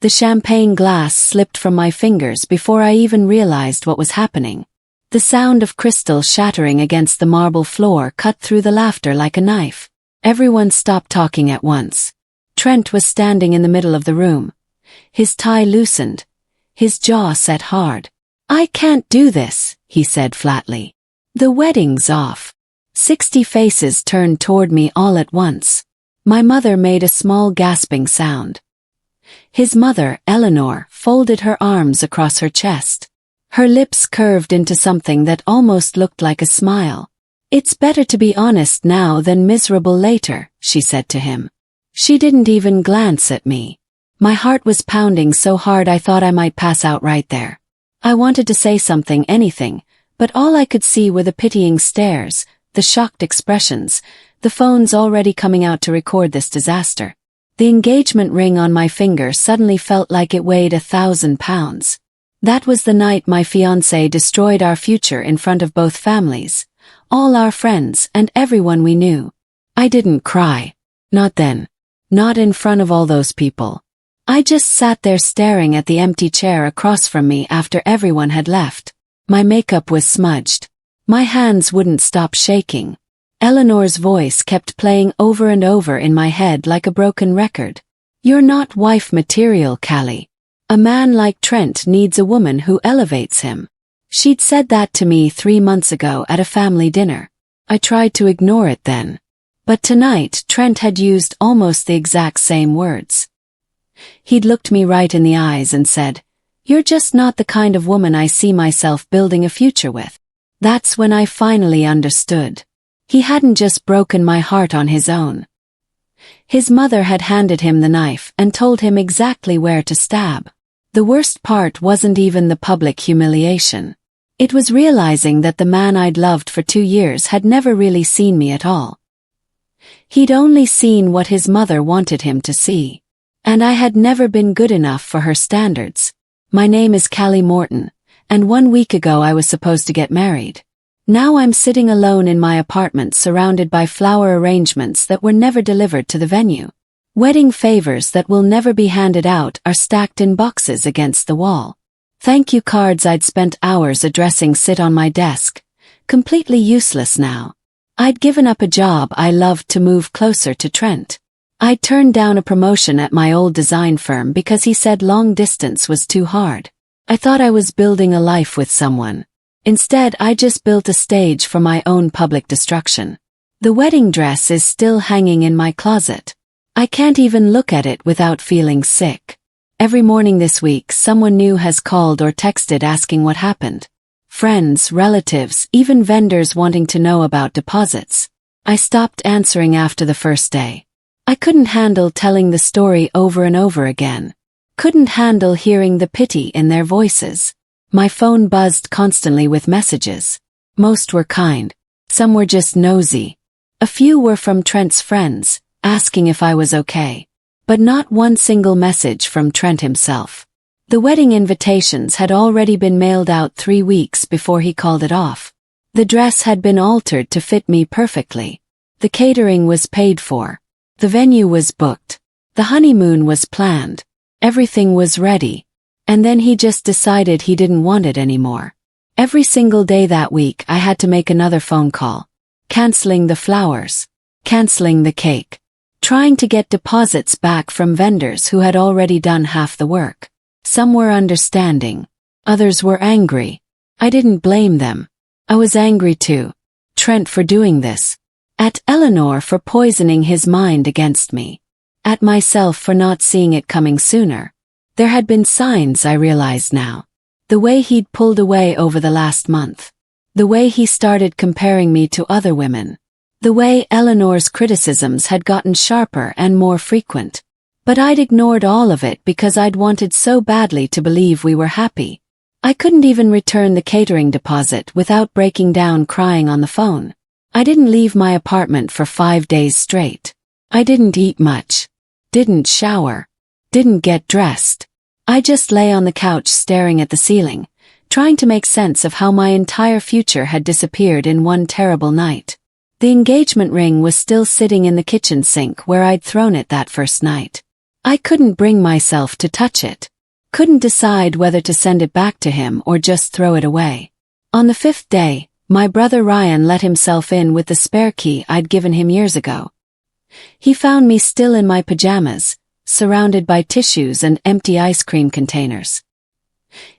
The champagne glass slipped from my fingers before I even realized what was happening. The sound of crystal shattering against the marble floor cut through the laughter like a knife. Everyone stopped talking at once. Trent was standing in the middle of the room. His tie loosened. His jaw set hard. "I can't do this," he said flatly. "The wedding's off." 60 faces turned toward me all at once. My mother made a small gasping sound. His mother, Eleanor, folded her arms across her chest. Her lips curved into something that almost looked like a smile. "It's better to be honest now than miserable later," she said to him. She didn't even glance at me. My heart was pounding so hard I thought I might pass out right there. I wanted to say something, anything, but all I could see were the pitying stares, the shocked expressions, the phones already coming out to record this disaster. The engagement ring on my finger suddenly felt like it weighed 1,000 pounds. That was the night my fiancé destroyed our future in front of both families, all our friends and everyone we knew. I didn't cry. Not then. Not in front of all those people. I just sat there staring at the empty chair across from me after everyone had left. My makeup was smudged. My hands wouldn't stop shaking. Eleanor's voice kept playing over and over in my head like a broken record. "You're not wife material, Callie. A man like Trent needs a woman who elevates him." She'd said that to me 3 months ago at a family dinner. I tried to ignore it then. But tonight Trent had used almost the exact same words. He'd looked me right in the eyes and said, "You're just not the kind of woman I see myself building a future with." That's when I finally understood. He hadn't just broken my heart on his own. His mother had handed him the knife and told him exactly where to stab. The worst part wasn't even the public humiliation. It was realizing that the man I'd loved for 2 years had never really seen me at all. He'd only seen what his mother wanted him to see. And I had never been good enough for her standards. My name is Callie Morton, and 1 week ago I was supposed to get married. Now I'm sitting alone in my apartment surrounded by flower arrangements that were never delivered to the venue. Wedding favors that will never be handed out are stacked in boxes against the wall. Thank you cards I'd spent hours addressing sit on my desk, completely useless now. I'd given up a job I loved to move closer to Trent. I'd turned down a promotion at my old design firm because he said long distance was too hard. I thought I was building a life with someone. Instead, I just built a stage for my own public destruction. The wedding dress is still hanging in my closet. I can't even look at it without feeling sick. Every morning this week, someone new has called or texted asking what happened. Friends, relatives, even vendors wanting to know about deposits. I stopped answering after the first day. I couldn't handle telling the story over and over again. Couldn't handle hearing the pity in their voices. My phone buzzed constantly with messages. Most were kind. Some were just nosy. A few were from Trent's friends, asking if I was okay. But not one single message from Trent himself. The wedding invitations had already been mailed out 3 weeks before he called it off. The dress had been altered to fit me perfectly. The catering was paid for. The venue was booked. The honeymoon was planned. Everything was ready. And then he just decided he didn't want it anymore. Every single day that week I had to make another phone call. Canceling the flowers. Canceling the cake. Trying to get deposits back from vendors who had already done half the work. Some were understanding. Others were angry. I didn't blame them. I was angry too. Trent for doing this. At Eleanor for poisoning his mind against me. At myself for not seeing it coming sooner. There had been signs, I realized now. The way he'd pulled away over the last month. The way he started comparing me to other women. The way Eleanor's criticisms had gotten sharper and more frequent. But I'd ignored all of it because I'd wanted so badly to believe we were happy. I couldn't even return the catering deposit without breaking down crying on the phone. I didn't leave my apartment for 5 days straight. I didn't eat much. Didn't shower. Didn't get dressed. I just lay on the couch staring at the ceiling, trying to make sense of how my entire future had disappeared in one terrible night. The engagement ring was still sitting in the kitchen sink where I'd thrown it that first night. I couldn't bring myself to touch it. Couldn't decide whether to send it back to him or just throw it away. On the 5th day, my brother Ryan let himself in with the spare key I'd given him years ago. He found me still in my pajamas, surrounded by tissues and empty ice cream containers.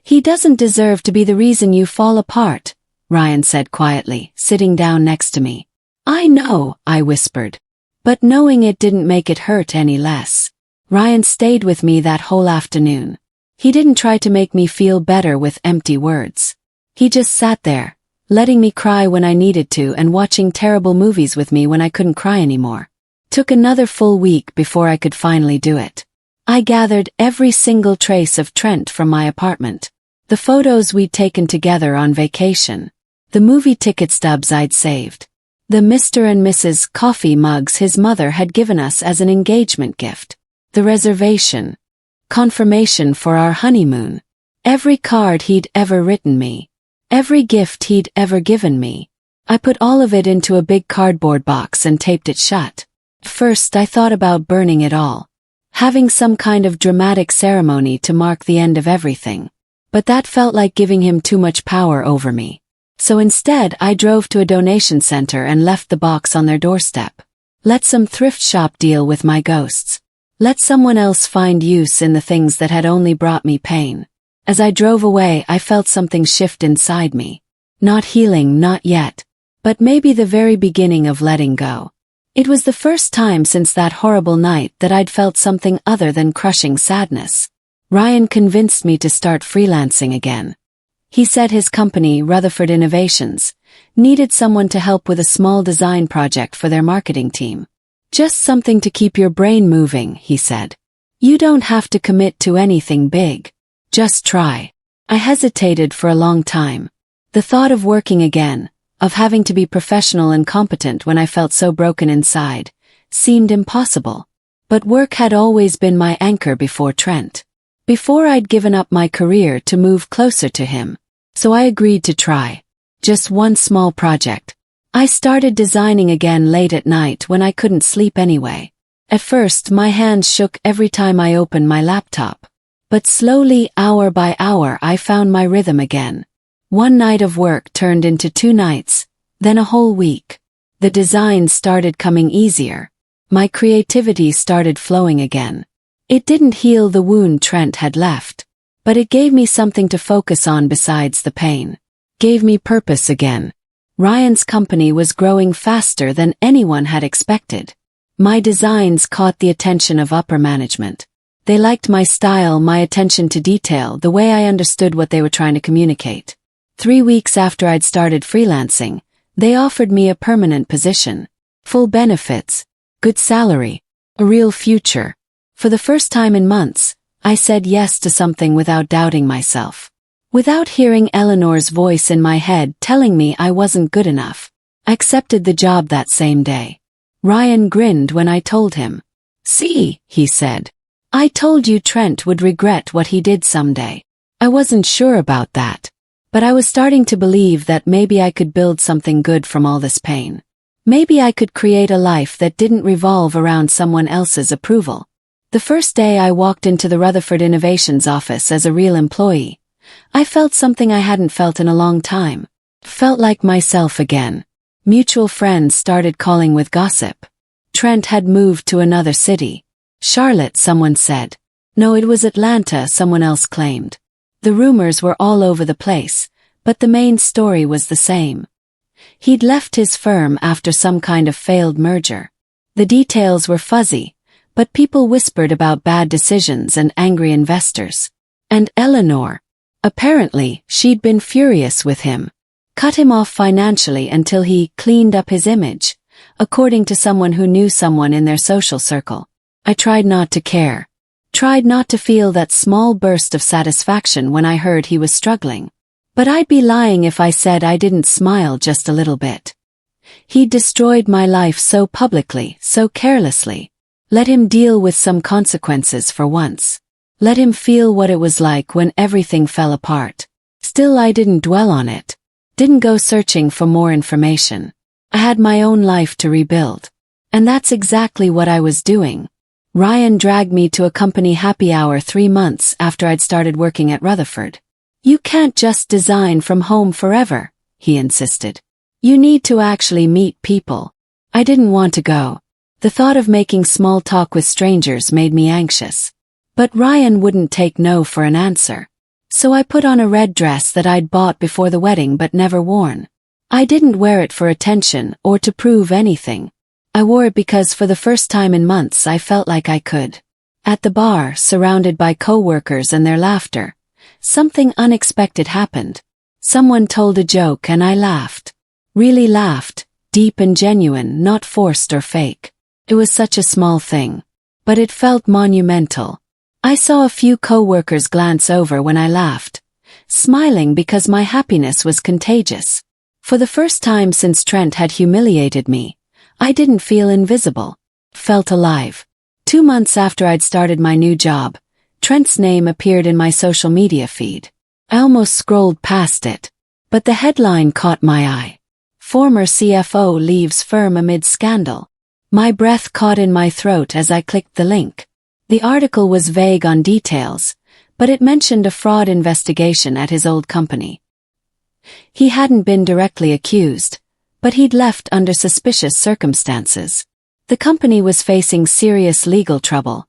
"He doesn't deserve to be the reason you fall apart," Ryan said quietly, sitting down next to me. "I know," I whispered. But knowing it didn't make it hurt any less. Ryan stayed with me that whole afternoon. He didn't try to make me feel better with empty words. He just sat there, letting me cry when I needed to and watching terrible movies with me when I couldn't cry anymore. Took another full week before I could finally do it. I gathered every single trace of Trent from my apartment. The photos we'd taken together on vacation. The movie ticket stubs I'd saved. The Mr. and Mrs. Coffee mugs his mother had given us as an engagement gift. The reservation. Confirmation for our honeymoon. Every card he'd ever written me. Every gift he'd ever given me. I put all of it into a big cardboard box and taped it shut. First I thought about burning it all. Having some kind of dramatic ceremony to mark the end of everything. But that felt like giving him too much power over me. So instead I drove to a donation center and left the box on their doorstep. Let some thrift shop deal with my ghosts. Let someone else find use in the things that had only brought me pain. As I drove away I felt something shift inside me. Not healing, not yet. But maybe the very beginning of letting go. It was the first time since that horrible night that I'd felt something other than crushing sadness. Ryan convinced me to start freelancing again. He said his company, Rutherford Innovations, needed someone to help with a small design project for their marketing team. "Just something to keep your brain moving," he said. "You don't have to commit to anything big. Just try." I hesitated for a long time. The thought of working again, of having to be professional and competent when I felt so broken inside, seemed impossible. But work had always been my anchor before Trent. Before I'd given up my career to move closer to him. So I agreed to try. Just one small project. I started designing again late at night when I couldn't sleep anyway. At first my hands shook every time I opened my laptop. But slowly, hour by hour, I found my rhythm again. One night of work turned into 2 nights, then a whole week. The designs started coming easier. My creativity started flowing again. It didn't heal the wound Trent had left, but it gave me something to focus on besides the pain. Gave me purpose again. Ryan's company was growing faster than anyone had expected. My designs caught the attention of upper management. They liked my style, my attention to detail, the way I understood what they were trying to communicate. 3 weeks after I'd started freelancing, they offered me a permanent position. Full benefits, good salary, a real future. For the first time in months, I said yes to something without doubting myself. Without hearing Eleanor's voice in my head telling me I wasn't good enough. I accepted the job that same day. Ryan grinned when I told him. "See," he said. "I told you Trent would regret what he did someday." I wasn't sure about that. But I was starting to believe that maybe I could build something good from all this pain. Maybe I could create a life that didn't revolve around someone else's approval. The first day I walked into the Rutherford Innovations office as a real employee, I felt something I hadn't felt in a long time. Felt like myself again. Mutual friends started calling with gossip. Trent had moved to another city. Charlotte, someone said. No, it was Atlanta, someone else claimed. The rumors were all over the place, but the main story was the same. He'd left his firm after some kind of failed merger. The details were fuzzy, but people whispered about bad decisions and angry investors. And Eleanor. Apparently, she'd been furious with him. Cut him off financially until he cleaned up his image, according to someone who knew someone in their social circle. I tried not to care. Tried not to feel that small burst of satisfaction when I heard he was struggling. But I'd be lying if I said I didn't smile just a little bit. He'd destroyed my life so publicly, so carelessly. Let him deal with some consequences for once. Let him feel what it was like when everything fell apart. Still, I didn't dwell on it. Didn't go searching for more information. I had my own life to rebuild. And that's exactly what I was doing. Ryan dragged me to a company happy hour 3 months after I'd started working at Rutherford. "You can't just design from home forever," he insisted. "You need to actually meet people." I didn't want to go. The thought of making small talk with strangers made me anxious. But Ryan wouldn't take no for an answer. So I put on a red dress that I'd bought before the wedding but never worn. I didn't wear it for attention or to prove anything. I wore it because for the first time in months I felt like I could. At the bar, surrounded by co-workers and their laughter, something unexpected happened. Someone told a joke and I laughed. Really laughed, deep and genuine, not forced or fake. It was such a small thing. But it felt monumental. I saw a few co-workers glance over when I laughed, smiling because my happiness was contagious. For the first time since Trent had humiliated me, I didn't feel invisible. Felt alive. 2 months after I'd started my new job, Trent's name appeared in my social media feed. I almost scrolled past it. But the headline caught my eye. "Former CFO leaves firm amid scandal." My breath caught in my throat as I clicked the link. The article was vague on details, but it mentioned a fraud investigation at his old company. He hadn't been directly accused, but he'd left under suspicious circumstances. The company was facing serious legal trouble,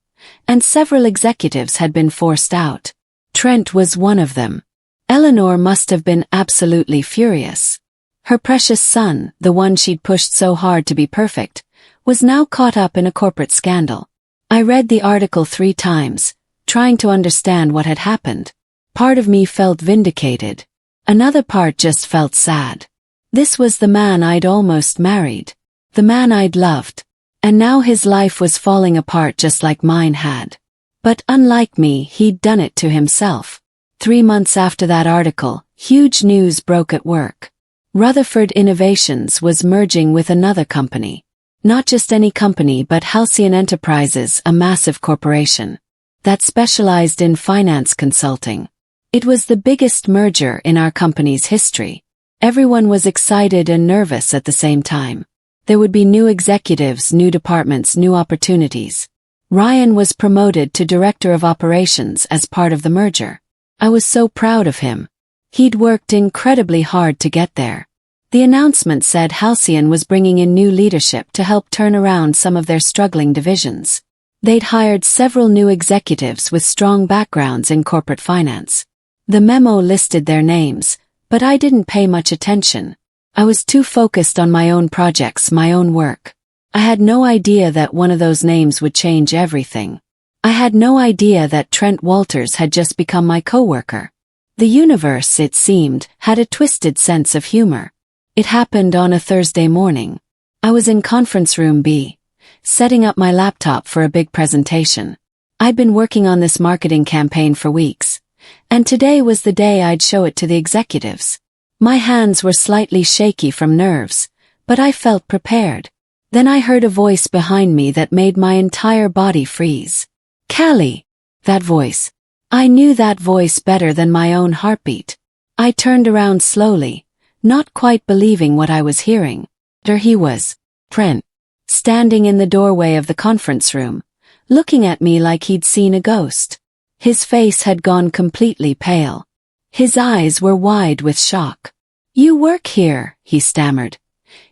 and several executives had been forced out. Trent was one of them. Eleanor must have been absolutely furious. Her precious son, the one she'd pushed so hard to be perfect, was now caught up in a corporate scandal. I read the article 3 times, trying to understand what had happened. Part of me felt vindicated. Another part just felt sad. This was the man I'd almost married. The man I'd loved. And now his life was falling apart just like mine had. But unlike me, he'd done it to himself. 3 months after that article, huge news broke at work. Rutherford Innovations was merging with another company. Not just any company but Halcyon Enterprises, a massive corporation that specialized in finance consulting. It was the biggest merger in our company's history. Everyone was excited and nervous at the same time. There would be new executives, new departments, new opportunities. Ryan was promoted to Director of Operations as part of the merger. I was so proud of him. He'd worked incredibly hard to get there. The announcement said Halcyon was bringing in new leadership to help turn around some of their struggling divisions. They'd hired several new executives with strong backgrounds in corporate finance. The memo listed their names, but I didn't pay much attention. I was too focused on my own projects, my own work. I had no idea that one of those names would change everything. I had no idea that Trent Walters had just become my coworker. The universe, it seemed, had a twisted sense of humor. It happened on a Thursday morning. I was in conference room B, setting up my laptop for a big presentation. I'd been working on this marketing campaign for weeks, and today was the day I'd show it to the executives. My hands were slightly shaky from nerves, but I felt prepared. Then I heard a voice behind me that made my entire body freeze. "Callie!" That voice. I knew that voice better than my own heartbeat. I turned around slowly, not quite believing what I was hearing. There he was, Trent, standing in the doorway of the conference room, looking at me like he'd seen a ghost. His face had gone completely pale. His eyes were wide with shock. "You work here," he stammered,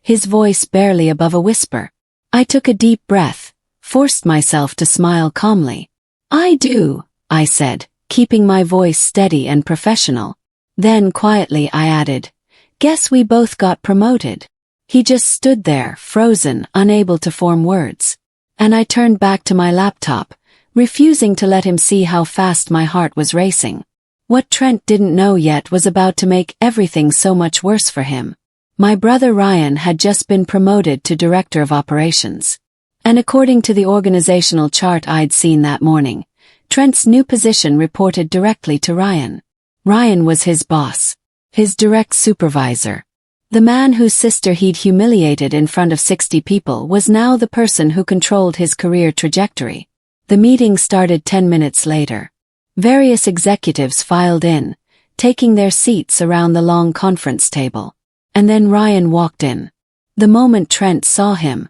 his voice barely above a whisper. I took a deep breath, forced myself to smile calmly. "I do," I said, keeping my voice steady and professional. Then quietly I added, "Guess we both got promoted." He just stood there, frozen, unable to form words. And I turned back to my laptop, refusing to let him see how fast my heart was racing. What Trent didn't know yet was about to make everything so much worse for him. My brother Ryan had just been promoted to Director of Operations. And according to the organizational chart I'd seen that morning, Trent's new position reported directly to Ryan. Ryan was his boss, his direct supervisor. The man whose sister he'd humiliated in front of 60 people was now the person who controlled his career trajectory. The meeting started 10 minutes later. Various executives filed in, taking their seats around the long conference table. And then Ryan walked in. The moment Trent saw him,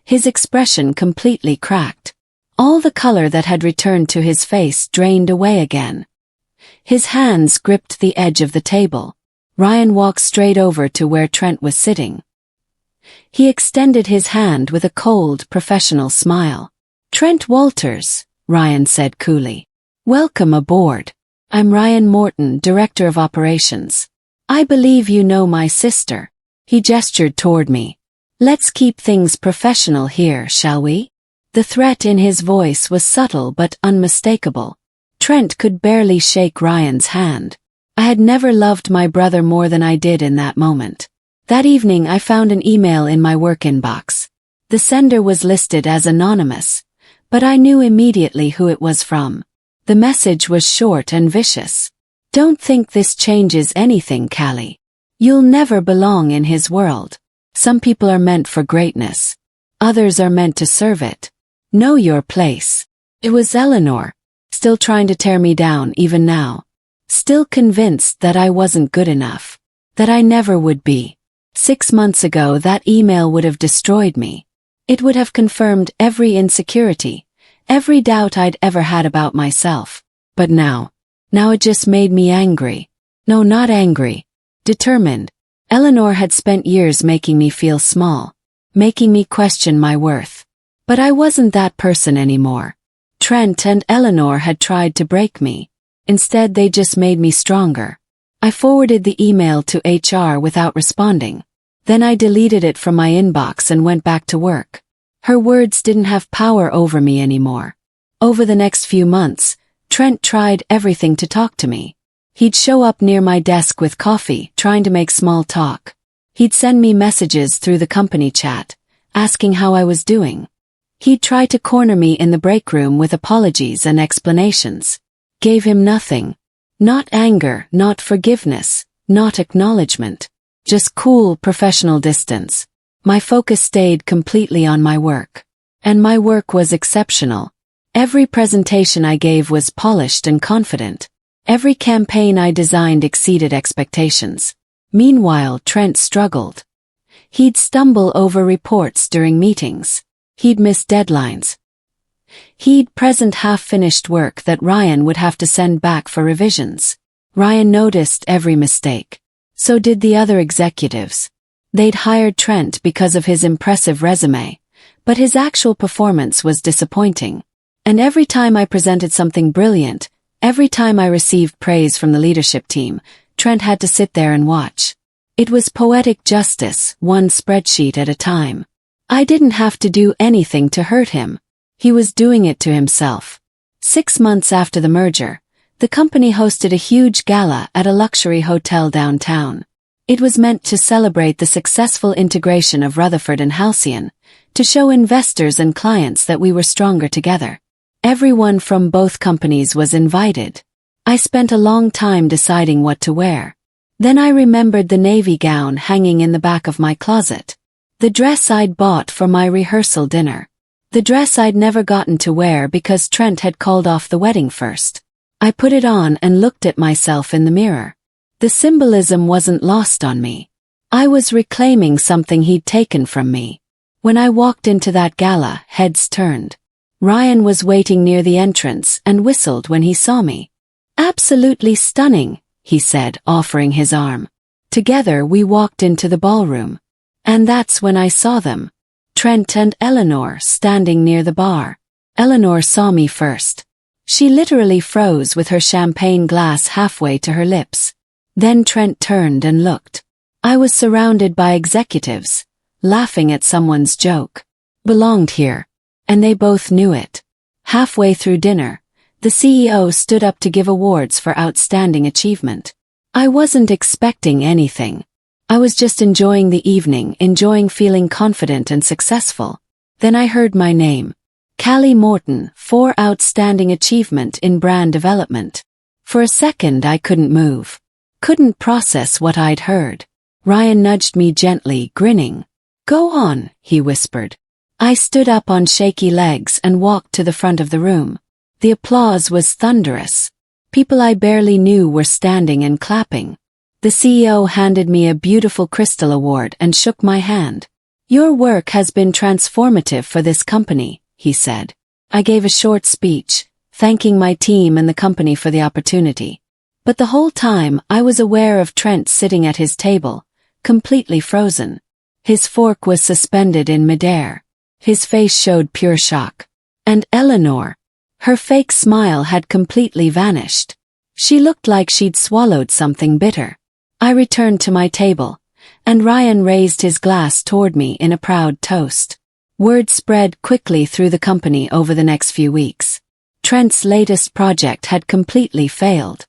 his expression completely cracked. All the color that had returned to his face drained away again. His hands gripped the edge of the table. Ryan walked straight over to where Trent was sitting. He extended his hand with a cold, professional smile. "Trent Walters," Ryan said coolly. "Welcome aboard. I'm Ryan Morton, Director of Operations. I believe you know my sister." He gestured toward me. "Let's keep things professional here, shall we?" The threat in his voice was subtle but unmistakable. Trent could barely shake Ryan's hand. I had never loved my brother more than I did in that moment. That evening I found an email in my work inbox. The sender was listed as anonymous, but I knew immediately who it was from. The message was short and vicious. "Don't think this changes anything, Callie. You'll never belong in his world. Some people are meant for greatness. Others are meant to serve it. Know your place." It was Eleanor, still trying to tear me down even now. Still convinced that I wasn't good enough. That I never would be. 6 months ago that email would have destroyed me. It would have confirmed every insecurity, every doubt I'd ever had about myself. But now it just made me angry. No, not angry. Determined. Eleanor had spent years making me feel small, making me question my worth. But I wasn't that person anymore. Trent and Eleanor had tried to break me. Instead, they just made me stronger. I forwarded the email to HR without responding. Then I deleted it from my inbox and went back to work. Her words didn't have power over me anymore. Over the next few months, Trent tried everything to talk to me. He'd show up near my desk with coffee, trying to make small talk. He'd send me messages through the company chat, asking how I was doing. He'd try to corner me in the break room with apologies and explanations. Gave him nothing. Not anger, not forgiveness, not acknowledgement. Just cool, professional distance. My focus stayed completely on my work. And my work was exceptional. Every presentation I gave was polished and confident. Every campaign I designed exceeded expectations. Meanwhile, Trent struggled. He'd stumble over reports during meetings. He'd miss deadlines. He'd present half-finished work that Ryan would have to send back for revisions. Ryan noticed every mistake. So did the other executives. They'd hired Trent because of his impressive resume, but his actual performance was disappointing. And every time I presented something brilliant, every time I received praise from the leadership team, Trent had to sit there and watch. It was poetic justice, one spreadsheet at a time. I didn't have to do anything to hurt him. He was doing it to himself. 6 months after the merger, the company hosted a huge gala at a luxury hotel downtown. It was meant to celebrate the successful integration of Rutherford and Halcyon, to show investors and clients that we were stronger together. Everyone from both companies was invited. I spent a long time deciding what to wear. Then I remembered the navy gown hanging in the back of my closet. The dress I'd bought for my rehearsal dinner. The dress I'd never gotten to wear because Trent had called off the wedding first. I put it on and looked at myself in the mirror. The symbolism wasn't lost on me. I was reclaiming something he'd taken from me. When I walked into that gala, heads turned. Ryan was waiting near the entrance and whistled when he saw me. "Absolutely stunning," he said, offering his arm. Together we walked into the ballroom. And that's when I saw them. Trent and Eleanor standing near the bar. Eleanor saw me first. She literally froze with her champagne glass halfway to her lips. Then Trent turned and looked. I was surrounded by executives, laughing at someone's joke. Belonged here. And they both knew it. Halfway through dinner, the CEO stood up to give awards for outstanding achievement. I wasn't expecting anything. I was just enjoying the evening, enjoying feeling confident and successful. Then I heard my name. Callie Morton, for outstanding achievement in brand development. For a second I couldn't move. Couldn't process what I'd heard. Ryan nudged me gently, grinning. "Go on," he whispered. I stood up on shaky legs and walked to the front of the room. The applause was thunderous. People I barely knew were standing and clapping. The CEO handed me a beautiful crystal award and shook my hand. "Your work has been transformative for this company," he said. I gave a short speech, thanking my team and the company for the opportunity. But the whole time I was aware of Trent sitting at his table, completely frozen. His fork was suspended in midair. His face showed pure shock. And Eleanor, her fake smile had completely vanished. She looked like she'd swallowed something bitter. I returned to my table, and Ryan raised his glass toward me in a proud toast. Word spread quickly through the company over the next few weeks. Trent's latest project had completely failed.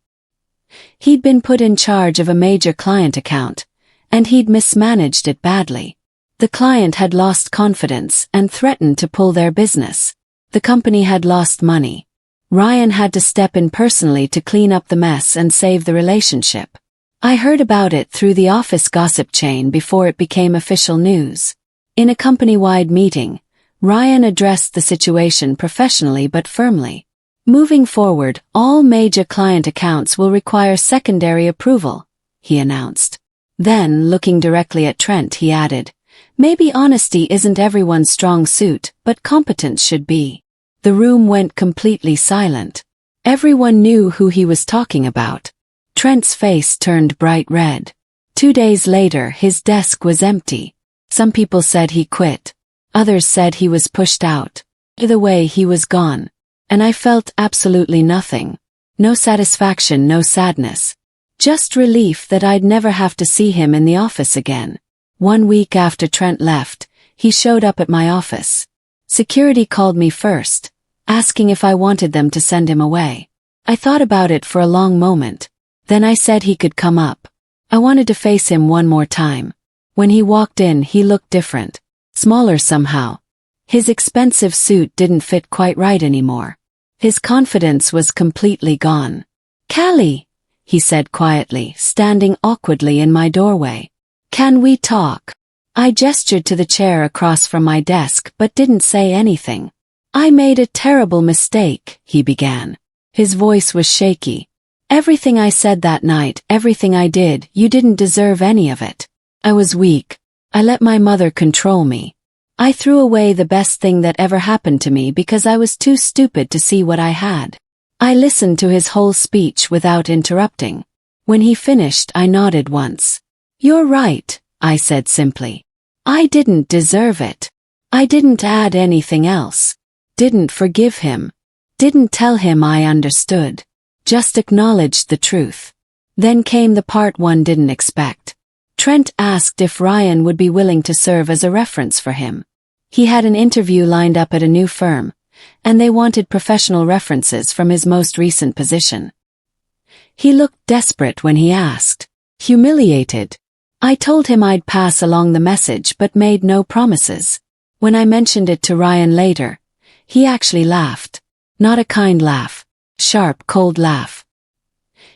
He'd been put in charge of a major client account, and he'd mismanaged it badly. The client had lost confidence and threatened to pull their business. The company had lost money. Ryan had to step in personally to clean up the mess and save the relationship. I heard about it through the office gossip chain before it became official news. In a company-wide meeting, Ryan addressed the situation professionally but firmly. Moving forward, all major client accounts will require secondary approval, he announced. Then, looking directly at Trent, he added, maybe honesty isn't everyone's strong suit, but competence should be. The room went completely silent. Everyone knew who he was talking about. Trent's face turned bright red. 2 days later, his desk was empty. Some people said he quit. Others said he was pushed out. Either way, he was gone. And I felt absolutely nothing. No satisfaction, no sadness. Just relief that I'd never have to see him in the office again. 1 week after Trent left, he showed up at my office. Security called me first, asking if I wanted them to send him away. I thought about it for a long moment. Then I said he could come up. I wanted to face him one more time. When he walked in, he looked different. Smaller somehow. His expensive suit didn't fit quite right anymore. His confidence was completely gone. "Callie," he said quietly, standing awkwardly in my doorway. "Can we talk?" I gestured to the chair across from my desk but didn't say anything. "I made a terrible mistake," he began. His voice was shaky. "Everything I said that night, everything I did, you didn't deserve any of it. I was weak. I let my mother control me. I threw away the best thing that ever happened to me because I was too stupid to see what I had." I listened to his whole speech without interrupting. When he finished, I nodded once. "You're right," I said simply. "I didn't deserve it. I didn't add anything else. Didn't forgive him. Didn't tell him I understood. Just acknowledged the truth." Then came the part one didn't expect. Trent asked if Ryan would be willing to serve as a reference for him. He had an interview lined up at a new firm, and they wanted professional references from his most recent position. He looked desperate when he asked. Humiliated. I told him I'd pass along the message but made no promises. When I mentioned it to Ryan later, he actually laughed. Not a kind laugh. Sharp, cold laugh.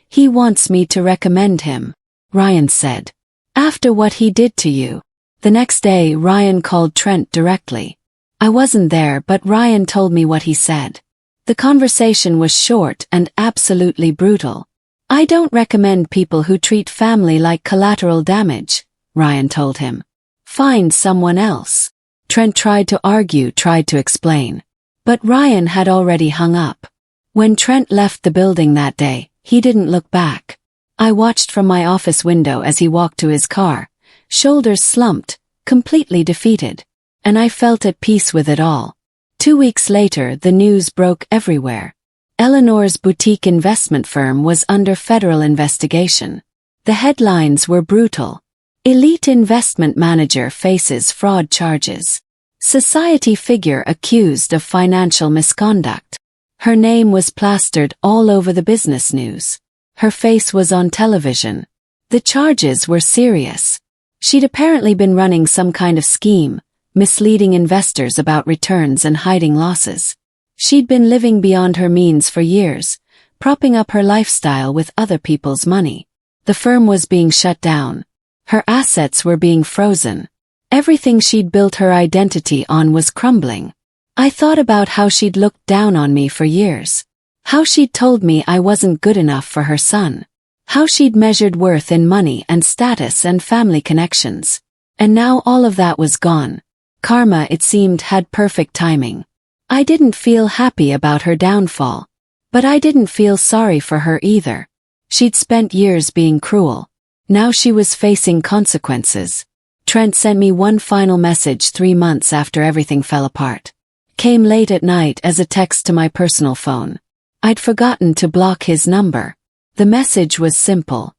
"He wants me to recommend him," Ryan said. "After what he did to you." The next day, Ryan called Trent directly. I wasn't there, but Ryan told me what he said. The conversation was short and absolutely brutal. "I don't recommend people who treat family like collateral damage," Ryan told him. "Find someone else." Trent tried to argue, tried to explain. But Ryan had already hung up. When Trent left the building that day, he didn't look back. I watched from my office window as he walked to his car, shoulders slumped, completely defeated. And I felt at peace with it all. 2 weeks later, the news broke everywhere. Eleanor's boutique investment firm was under federal investigation. The headlines were brutal. Elite investment manager faces fraud charges. Society figure accused of financial misconduct. Her name was plastered all over the business news. Her face was on television. The charges were serious. She'd apparently been running some kind of scheme, misleading investors about returns and hiding losses. She'd been living beyond her means for years, propping up her lifestyle with other people's money. The firm was being shut down. Her assets were being frozen. Everything she'd built her identity on was crumbling. I thought about how she'd looked down on me for years. How she'd told me I wasn't good enough for her son. How she'd measured worth in money and status and family connections. And now all of that was gone. Karma, it seemed, had perfect timing. I didn't feel happy about her downfall. But I didn't feel sorry for her either. She'd spent years being cruel. Now she was facing consequences. Trent sent me one final message 3 months after everything fell apart. Came late at night as a text to my personal phone. I'd forgotten to block his number. The message was simple.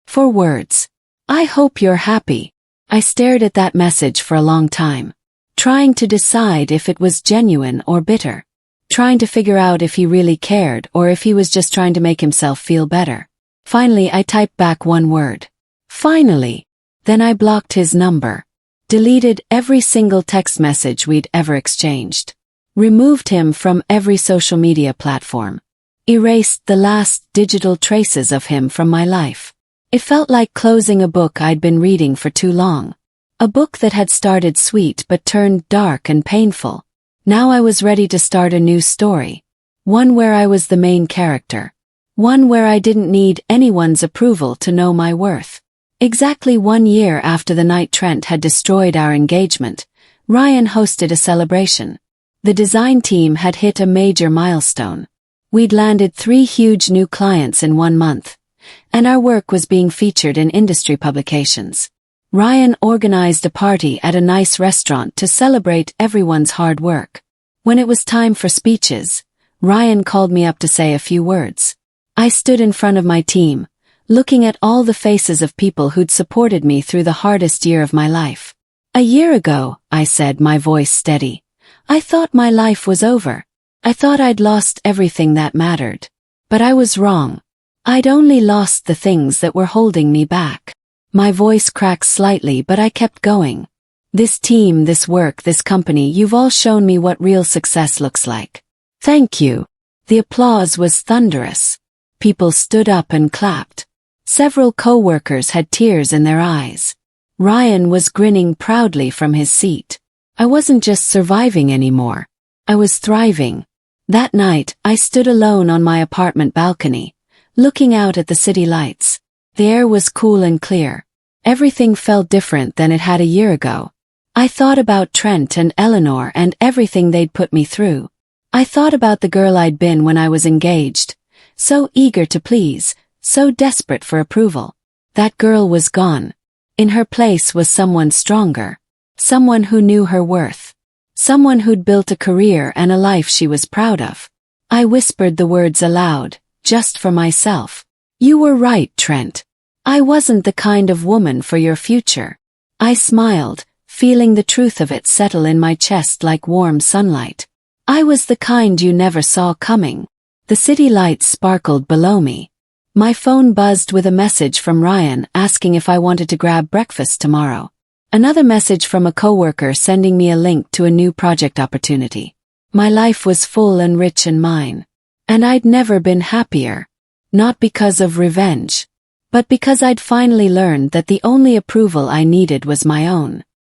4 words. I hope you're happy. I stared at that message for a long time, trying to decide if it was genuine or bitter, trying to figure out if he really cared or if he was just trying to make himself feel better. Finally, I typed back 1 word. Finally. Then I blocked his number, deleted every single text message we'd ever exchanged, removed him from every social media platform, erased the last digital traces of him from my life. It felt like closing a book I'd been reading for too long. A book that had started sweet but turned dark and painful. Now I was ready to start a new story. One where I was the main character. One where I didn't need anyone's approval to know my worth. Exactly 1 year after the night Trent had destroyed our engagement, Ryan hosted a celebration. The design team had hit a major milestone. We'd landed 3 huge new clients in 1 month, and our work was being featured in industry publications. Ryan organized a party at a nice restaurant to celebrate everyone's hard work. When it was time for speeches, Ryan called me up to say a few words. I stood in front of my team, looking at all the faces of people who'd supported me through the hardest year of my life. "A year ago," I said, my voice steady, "I thought my life was over. I thought I'd lost everything that mattered. But I was wrong. I'd only lost the things that were holding me back." My voice cracked slightly, but I kept going. "This team, this work, this company, you've all shown me what real success looks like. Thank you." The applause was thunderous. People stood up and clapped. Several co-workers had tears in their eyes. Ryan was grinning proudly from his seat. I wasn't just surviving anymore. I was thriving. That night, I stood alone on my apartment balcony, looking out at the city lights. The air was cool and clear. Everything felt different than it had a year ago. I thought about Trent and Eleanor and everything they'd put me through. I thought about the girl I'd been when I was engaged, so eager to please, so desperate for approval. That girl was gone. In her place was someone stronger, someone who knew her worth, someone who'd built a career and a life she was proud of. I whispered the words aloud, just for myself. "You were right, Trent. I wasn't the kind of woman for your future." I smiled, feeling the truth of it settle in my chest like warm sunlight. I was the kind you never saw coming. The city lights sparkled below me. My phone buzzed with a message from Ryan asking if I wanted to grab breakfast tomorrow. Another message from a coworker sending me a link to a new project opportunity. My life was full and rich and mine. And I'd never been happier. Not because of revenge, but because I'd finally learned that the only approval I needed was my own.